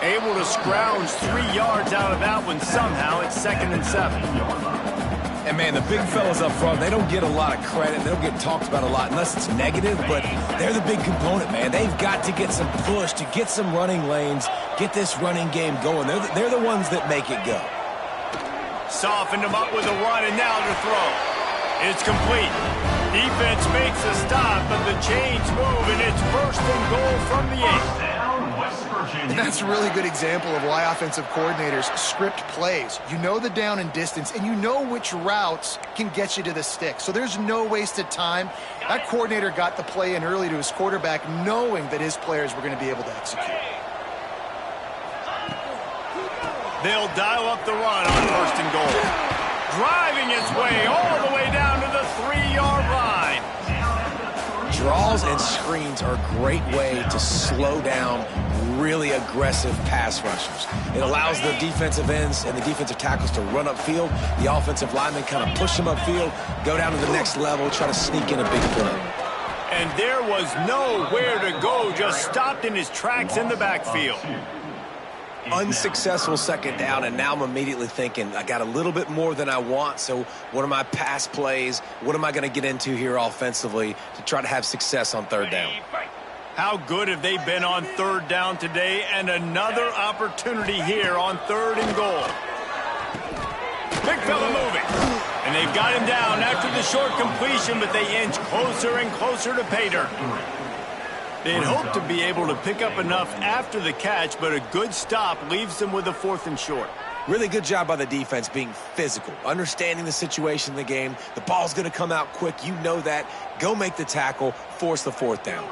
Speaker 1: Able to scrounge 3 yards out of that one somehow. It's 2nd and 7.
Speaker 2: And, man, the big fellas up front, they don't get a lot of credit. They don't get talked about a lot unless it's negative, but they're the big component, man. They've got to get some push, to get some running lanes, get this running game going. They're the ones that make it go.
Speaker 1: Softened him up with a run, and now to throw. It's complete. Defense makes a stop, but the chains move, and it's 1st and goal from the 8.
Speaker 3: And that's a really good example of why offensive coordinators script plays. You know the down and distance, and you know which routes can get you to the stick. So there's no wasted time. That coordinator got the play in early to his quarterback, knowing that his players were going to be able to execute.
Speaker 1: They'll dial up the run on 1st and goal. Driving its way all the way down to the 3-yard line.
Speaker 2: Draws and screens are a great way to slow down really aggressive pass rushers. It allows the defensive ends and the defensive tackles to run upfield. The offensive linemen kind of push them upfield, go down to the next level, try to sneak in a big play.
Speaker 1: And there was nowhere to go, just stopped in his tracks in the backfield.
Speaker 2: Unsuccessful 2nd down, and now I'm immediately thinking, I got a little bit more than I want, so what are my pass plays? What am I going to get into here offensively to try to have success on 3rd down?
Speaker 1: How good have they been on 3rd down today, and another opportunity here on 3rd and goal. Big fella moving, and they've got him down after the short completion, but they inch closer and closer to pay dirt. They'd hoped to be able to pick up enough after the catch, but a good stop leaves them with a 4th and short.
Speaker 2: Really good job by the defense being physical, understanding the situation in the game. The ball's going to come out quick. You know that. Go make the tackle, force the 4th down.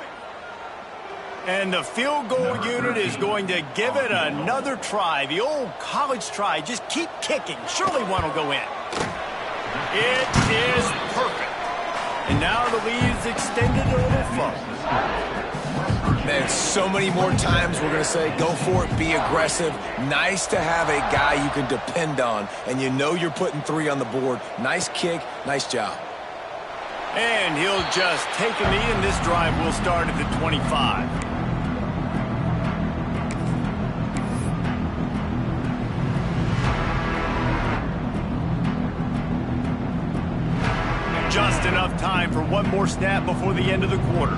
Speaker 1: And the field goal unit is going to give it another try. The old college try. Just keep kicking. Surely one will go in. It is perfect. And now the lead is extended a little further.
Speaker 2: Man, so many more times we're going to say, go for it, be aggressive. Nice to have a guy you can depend on, and you know you're putting 3 on the board. Nice kick, nice job.
Speaker 1: And he'll just take a knee, and this drive will start at the 25. Just enough time for one more snap before the end of the quarter.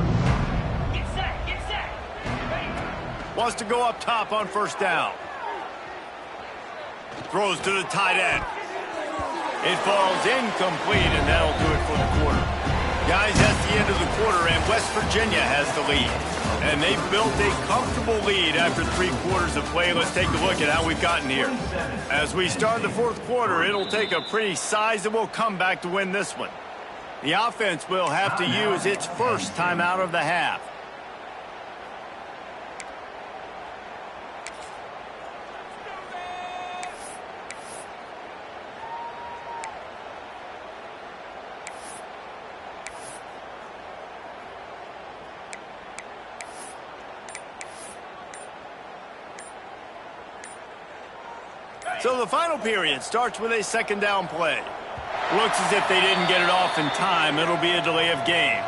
Speaker 1: Wants to go up top on 1st down. Throws to the tight end. It falls incomplete, and that'll do it for the quarter. Guys, that's the end of the quarter, and West Virginia has the lead. And they've built a comfortable lead after 3 quarters of play. Let's take a look at how we've gotten here. As we start the 4th quarter, it'll take a pretty sizable comeback to win this one. The offense will have to use its first timeout of the half. So the final period starts with a 2nd down play. Looks as if they didn't get it off in time. It'll be a delay of game.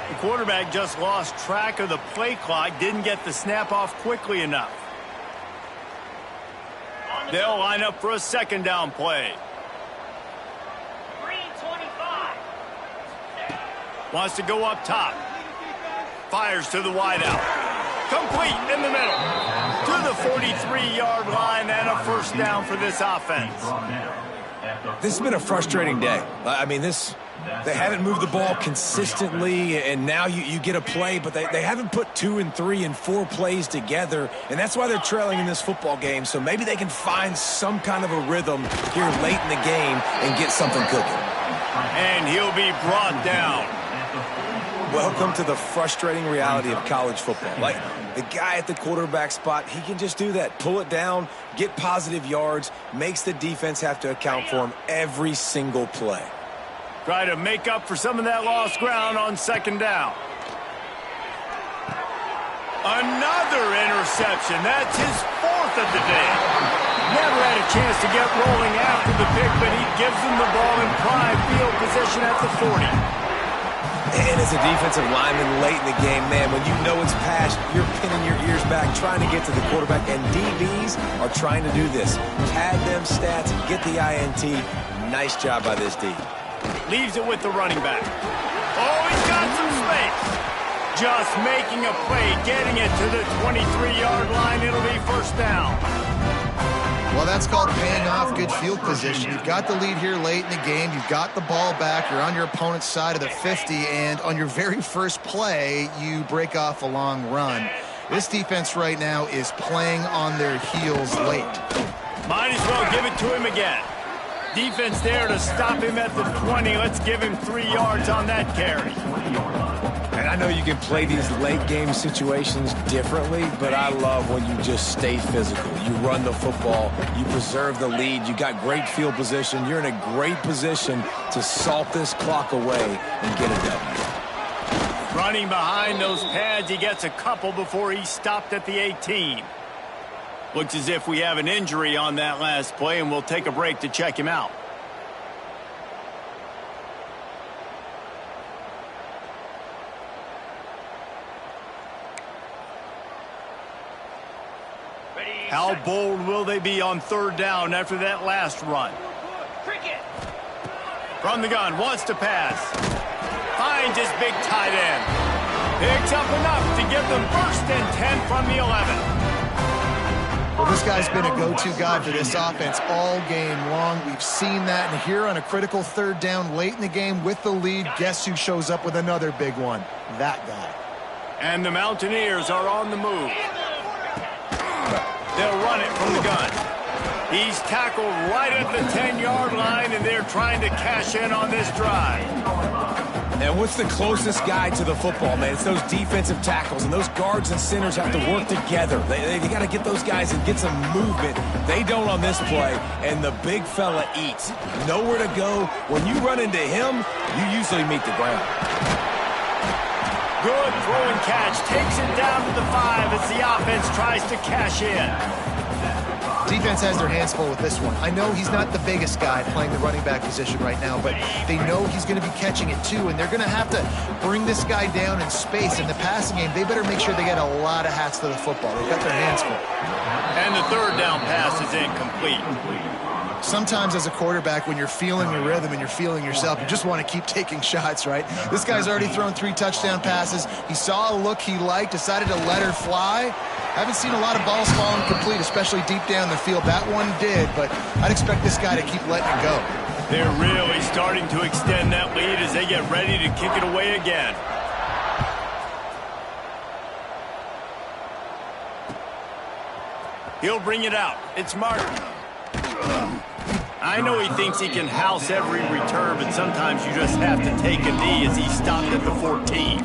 Speaker 1: The quarterback just lost track of the play clock, didn't get the snap off quickly enough. They'll line up for a 2nd down play.
Speaker 5: 325.
Speaker 1: Wants to go up top. Fires to the wideout. Complete in the middle. To the 43-yard line, and a 1st down for this offense.
Speaker 2: This has been a frustrating day. I mean, they haven't moved the ball consistently, and now you get a play, but they haven't put 2 and 3 and 4 plays together, and that's why they're trailing in this football game. So maybe they can find some kind of a rhythm here late in the game and get something cooking.
Speaker 1: And he'll be brought down.
Speaker 2: Welcome to the frustrating reality of college football. Like, the guy at the quarterback spot, he can just do that. Pull it down, get positive yards, makes the defense have to account for him every single play.
Speaker 1: Try to make up for some of that lost ground on second down. Another interception. That's his fourth of the day. Never had a chance to get rolling after the pick, but he gives them the ball in prime field position at the 40.
Speaker 2: And as a defensive lineman late in the game, man, when you know it's past, you're pinning your ears back, trying to get to the quarterback, and DBs are trying to do this. Pad them stats, get the INT. Nice job by this D.
Speaker 1: Leaves it with the running back. Oh, he's got some space. Just making a play, getting it to the 23-yard line. It'll be first down.
Speaker 3: Well, that's called paying off good field position. You've got the lead here late in the game. You've got the ball back. You're on your opponent's side of the 50, and on your very first play, you break off a long run. This defense right now is playing on their heels late.
Speaker 1: Might as well give it to him again. Defense there to stop him at the 20. Let's give him 3 yards on that carry.
Speaker 2: And I know you can play these late game situations differently, but I love when you just stay physical. You run the football, you preserve the lead, you got great field position, you're in a great position to salt this clock away and get a W.
Speaker 1: Running behind those pads, he gets a couple before he stopped at the 18. Looks as if we have an injury on that last play, and we'll take a break to check him out. How bold will they be on third down after that last run? From the gun, wants to pass. Finds his big tight end. Picks up enough to give them first and 10 from the 11.
Speaker 3: Well, this guy's been a go-to guy for this offense all game long. We've seen that, and here on a critical third down late in the game with the lead, guess who shows up with another big one? That guy.
Speaker 1: And the Mountaineers are on the move. They'll run it from the gun. He's tackled right at the 10-yard line, and they're trying to cash in on this drive.
Speaker 2: And what's the closest guy to the football, man? It's those defensive tackles, and those guards and centers have to work together. They got to get those guys and get some movement. They don't on this play, and the big fella eats. Nowhere to go. When you run into him, you usually meet the ground.
Speaker 1: Good throw and catch. Takes it down to the 5 as the offense tries to cash in.
Speaker 3: Defense has their hands full with this one. I know he's not the biggest guy playing the running back position right now, but they know he's going to be catching it too, and they're going to have to bring this guy down in space. In the passing game, they better make sure they get a lot of hats to the football. They've got their hands full.
Speaker 1: And the third down pass is incomplete.
Speaker 3: Sometimes as a quarterback, when you're feeling the rhythm and you're feeling yourself, you just want to keep taking shots, right? This guy's already thrown 3 touchdown passes. He saw a look he liked, decided to let her fly. Haven't seen a lot of balls falling complete, especially deep down the field. That one did, but I'd expect this guy to keep letting it go.
Speaker 1: They're really starting to extend that lead as they get ready to kick it away again. He'll bring it out. It's Martin. I know he thinks he can house every return, but sometimes you just have to take a knee as he stopped at the 14.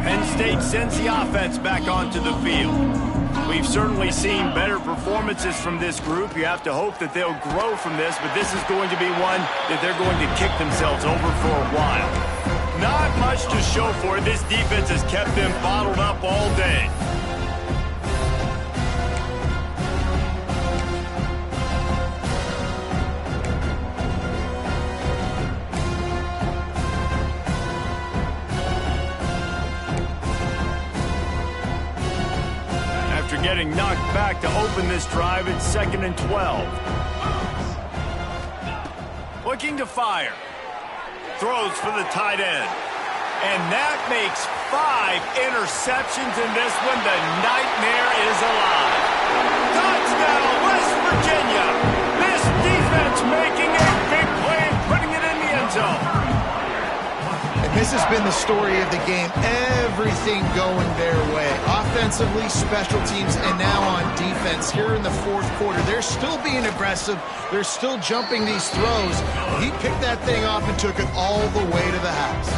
Speaker 1: Penn State sends the offense back onto the field. We've certainly seen better performances from this group. You have to hope that they'll grow from this, but this is going to be one that they're going to kick themselves over for a while. Not much to show for it. This defense has kept them bottled up all day. After getting knocked back to open this drive, it's 2nd and 12. Looking to fire. Throws for the tight end. And that makes 5 interceptions in this one. The nightmare is alive. Touchdown, West Virginia. This defense making a big play and putting it in the end zone.
Speaker 3: And This has been the story of the game. Everything going their way. Offensively, special teams, and now on defense. Here in the fourth quarter, they're still being aggressive. They're still jumping these throws. He picked that thing off and took it all the way to the house.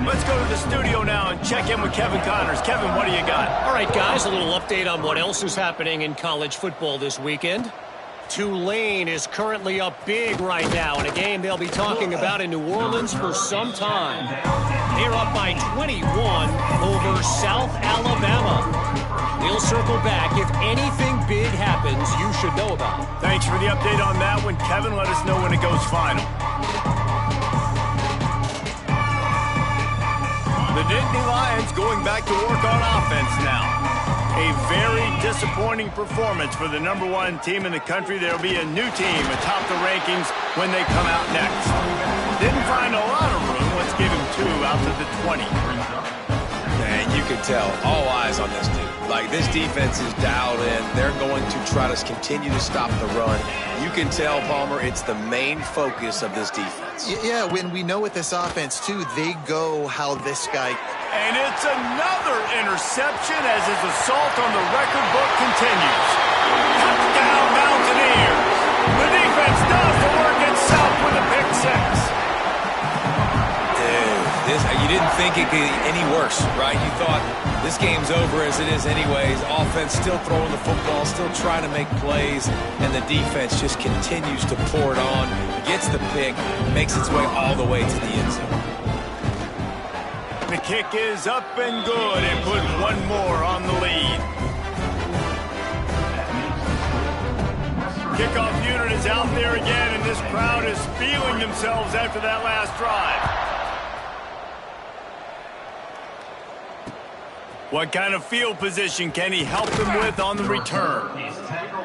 Speaker 1: Let's go to the studio now and check in with Kevin Connors. Kevin, what do you got?
Speaker 6: All right, guys, a little update on what else is happening in college football this weekend. Tulane is currently up big right now in a game they'll be talking about in New Orleans for some time. They're up by 21 over South Alabama. We'll circle back. If anything big happens, you should know about it.
Speaker 1: Thanks for the update on that one, Kevin. Let us know when it goes final. The Nittany Lions going back to work on offense now. A very disappointing performance for the #1 team in the country. There will be a new team atop the rankings when they come out next. Didn't find a lot of room. Let's give him 2 out to the 20.
Speaker 2: And you can tell, all eyes on this dude. Like, this defense is dialed in. They're going to try to continue to stop the run. You can tell, Palmer, it's the main focus of this defense.
Speaker 3: Yeah, when we know with this offense, too, they go how this guy...
Speaker 1: And it's another interception as his assault on the record book continues. Touchdown, Mountaineers. The defense does the work itself with a pick 6.
Speaker 2: You didn't think it could get any worse, right? You thought this game's over as it is anyways. Offense still throwing the football, still trying to make plays, and the defense just continues to pour it on, gets the pick, makes its way all the way to the end zone.
Speaker 1: The kick is up and good and put one more on the lead. Kickoff unit is out there again, and this crowd is feeling themselves after that last drive. What kind of field position can he help them with on the return?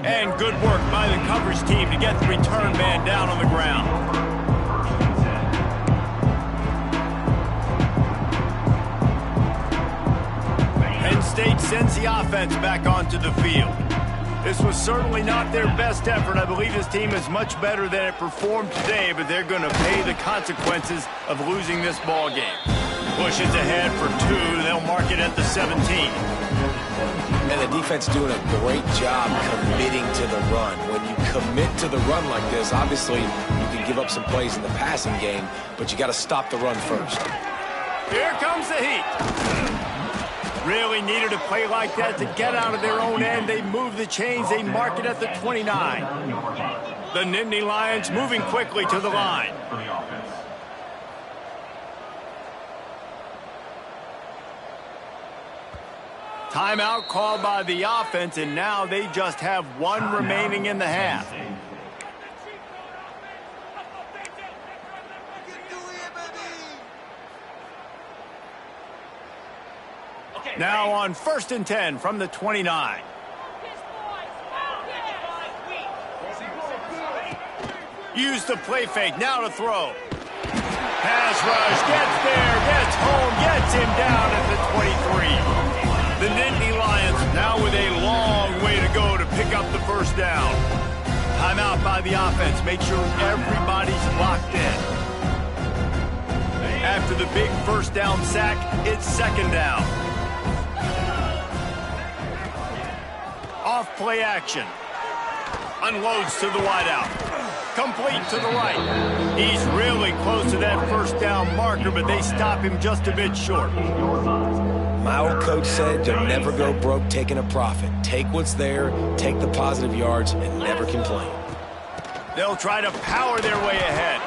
Speaker 1: And good work by the coverage team to get the return man down on the ground. Penn State sends the offense back onto the field. This was certainly not their best effort. I believe this team is much better than it performed today, but they're going to pay the consequences of losing this ball game. Pushes ahead for 2. They'll mark it at the 17.
Speaker 2: And the defense doing a great job committing to the run. When you commit to the run like this, obviously you can give up some plays in the passing game, but you got to stop the run first.
Speaker 1: Here comes the heat. Really needed a play like that to get out of their own end. They move the chains. They mark it at the 29. The Nittany Lions moving quickly to the line. Timeout called by the offense, and now they just have 1 remaining in the half. Now on 1st and 10 from the 29. Use the play fake, now to throw. Pass rush, gets there, gets home, gets him down at the 23. The Nittany Lions now with a long way to go to pick up the first down. Timeout by the offense. Make sure everybody's locked in. After the big first down sack, it's 2nd down. Off play action. Unloads to the wideout. Complete to the right. He's really close to that first down marker, but they stop him just a bit short.
Speaker 2: My old coach said you'll never go broke taking a profit. Take what's there, take the positive yards, and never complain.
Speaker 1: They'll try to power their way ahead.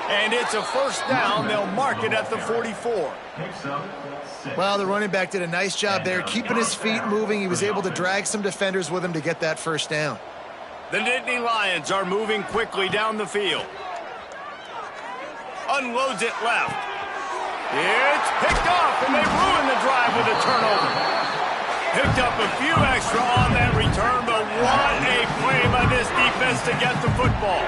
Speaker 1: And it's a first down. They'll mark it at the 44.
Speaker 3: Well, the running back did a nice job there, keeping his feet moving. He was able to drag some defenders with him to get that first down.
Speaker 1: The Nittany Lions are moving quickly down the field. Unloads it left. It's picked off, and they ruin the drive with a turnover. Picked up a few extra on that return, but what a play by this defense to get the football.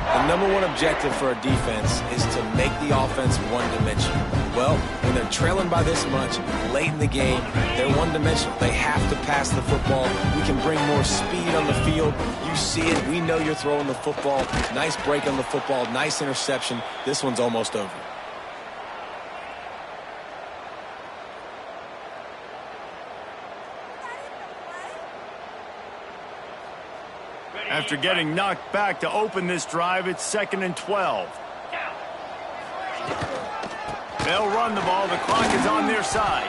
Speaker 2: The #1 objective for a defense is to make the offense one-dimensional. Well, when they're trailing by this much late in the game, they're one-dimensional. They have to pass the football. We can bring more speed on the field. You see it. We know you're throwing the football. Nice break on the football. Nice interception. This one's almost over.
Speaker 1: After getting knocked back to open this drive, it's 2nd and 12. They'll run the ball. The clock is on their side.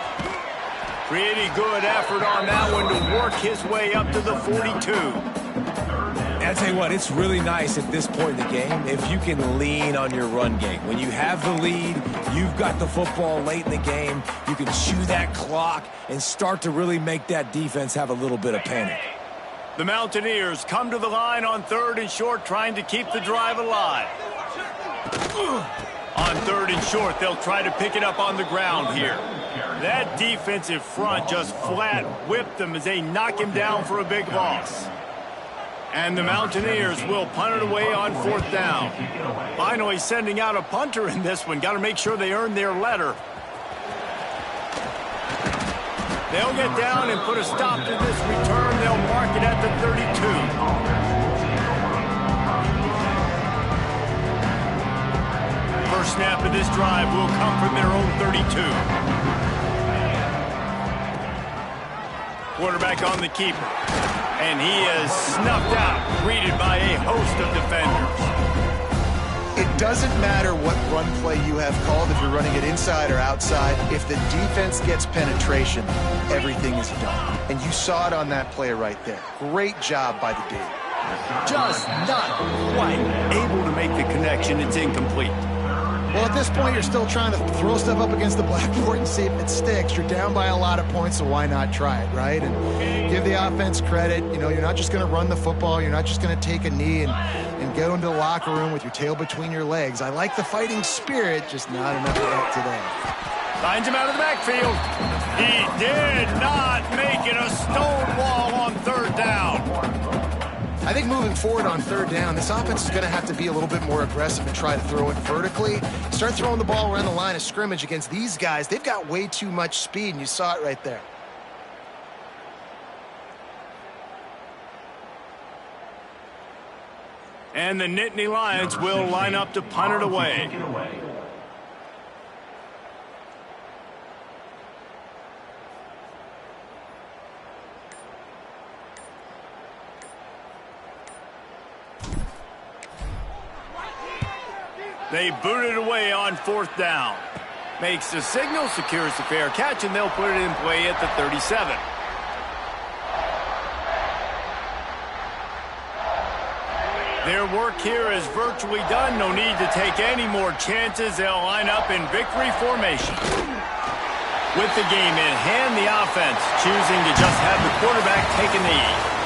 Speaker 1: Pretty good effort on that one to work his way up to the 42.
Speaker 2: I tell you what, it's really nice at this point in the game if you can lean on your run game. When you have the lead, you've got the football late in the game, you can chew that clock and start to really make that defense have a little bit of panic.
Speaker 1: The Mountaineers come to the line on 3rd and short, trying to keep the drive alive. On 3rd and short, they'll try to pick it up on the ground here. That defensive front just flat whipped them as they knock him down for a big loss. And the Mountaineers will punt it away on 4th down. Finally sending out a punter in this one. Got to make sure they earn their letter. They'll get down and put a stop to this return. They'll mark it at the 32. First snap of this drive will come from their own 32. Quarterback on the keeper. And he is snuffed out, greeted by a host of defenders.
Speaker 3: It doesn't matter what run play you have called, if you're running it inside or outside. If the defense gets penetration, everything is done. And you saw it on that play right there. Great job by the D.
Speaker 1: Just not quite able to make the connection. It's incomplete.
Speaker 3: Well, at this point, you're still trying to throw stuff up against the blackboard and see if it sticks. You're down by a lot of points, so why not try it, right? And give the offense credit. You know, you're not just going to run the football. You're not just going to take a knee and go into the locker room with your tail between your legs. I like the fighting spirit, just not enough of that today.
Speaker 1: Finds him out of the backfield. He did not make it a stone wall on 3rd down.
Speaker 3: I think moving forward on 3rd down, this offense is going to have to be a little bit more aggressive and try to throw it vertically. Start throwing the ball around the line of scrimmage against these guys. They've got way too much speed, and you saw it right there.
Speaker 1: And the Nittany Lions will line up to punt it away. They boot it away on 4th down. Makes the signal, secures the fair catch, and they'll put it in play at the 37. Their work here is virtually done. No need to take any more chances. They'll line up in victory formation. With the game in hand, the offense choosing to just have the quarterback take a knee.